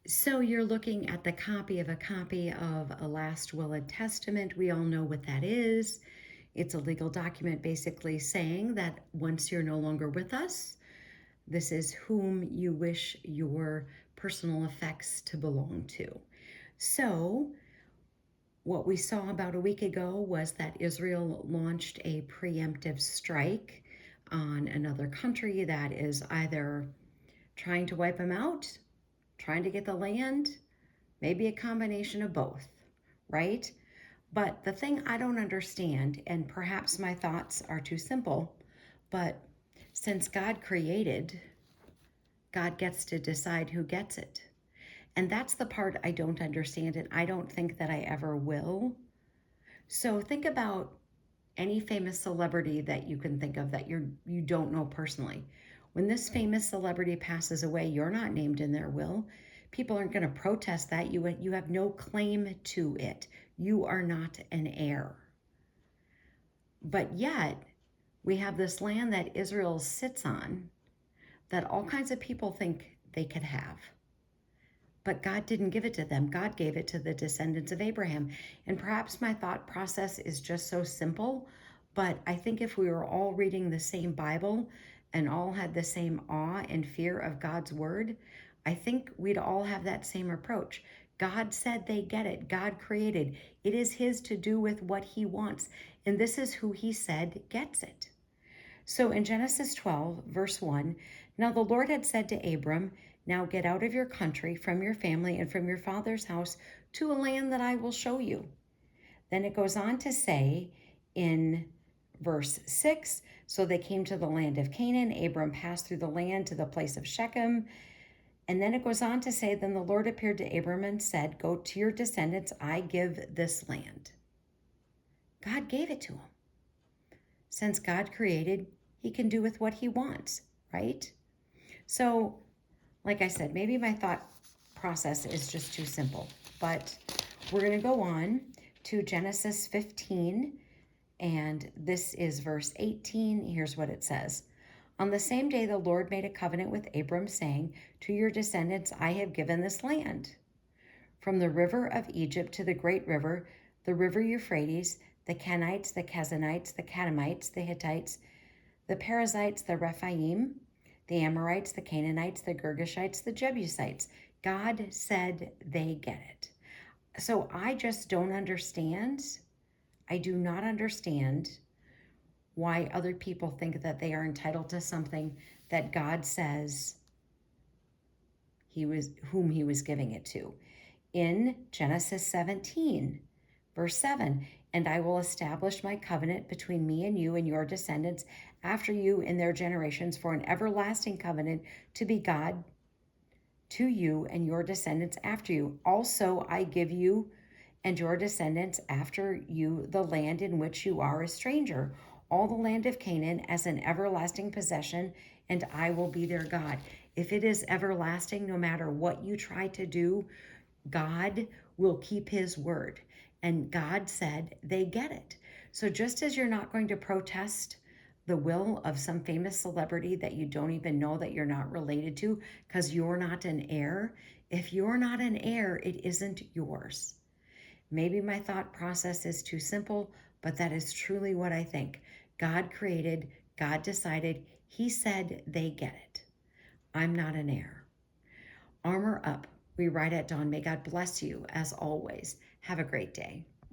So you're looking at the copy of a last will and testament. We all know what that is. It's a legal document basically saying that once you're no longer with us, this is whom you wish your personal effects to belong to. So what we saw about a week ago was that Israel launched a preemptive strike on another country that is either trying to wipe them out, trying to get the land, maybe a combination of both, right? But the thing I don't understand, and perhaps my thoughts are too simple, but since God created, God gets to decide who gets it. And that's the part I don't understand, and I don't think that I ever will. So think about any famous celebrity that you can think of that you don't know personally. When this famous celebrity passes away, you're not named in their will. People aren't going to protest that. You have no claim to it. You are not an heir. But yet, we have this land that Israel sits on that all kinds of people think they could have. But God didn't give it to them. God gave it to the descendants of Abraham. And perhaps my thought process is just so simple, but I think if we were all reading the same Bible and all had the same awe and fear of God's word, I think we'd all have that same approach. God said they get it. God created. It is his to do with what he wants. And this is who he said gets it. So in Genesis 12, verse 1, now the Lord had said to Abram, now get out of your country, from your family, and from your father's house to a land that I will show you. Then it goes on to say in verse 6, so they came to the land of Canaan. Abram passed through the land to the place of Shechem. And then it goes on to say, then the Lord appeared to Abram and said, go to your descendants, I give this land. God gave it to him. Since God created, he can do with what he wants, right? So, like I said, maybe my thought process is just too simple, but we're going to go on to Genesis 15, and this is verse 18. Here's what it says. On the same day, the Lord made a covenant with Abram, saying, to your descendants I have given this land. From the river of Egypt to the great river, the river Euphrates, the Kenites, the Kezanites, the Kadmonites, the Hittites, the Perizzites, the Rephaim, the Amorites, the Canaanites, the Girgashites, the Jebusites. God said they get it. So I just don't understand. I do not understand why other people think that they are entitled to something that God says whom he was giving it to. In Genesis 17, verse 7, and I will establish my covenant between me and you and your descendants after you in their generations for an everlasting covenant to be God to you and your descendants after you. Also, I give you and your descendants after you the land in which you are a stranger, all the land of Canaan as an everlasting possession, and I will be their God. If it is everlasting, no matter what you try to do, God will keep his word. And God said they get it. So just as you're not going to protest the will of some famous celebrity that you don't even know that you're not related to because you're not an heir, if you're not an heir, it isn't yours. Maybe my thought process is too simple, but that is truly what I think. God created, God decided, he said they get it. I'm not an heir. Armor up. We ride at dawn. May God bless you as always. Have a great day.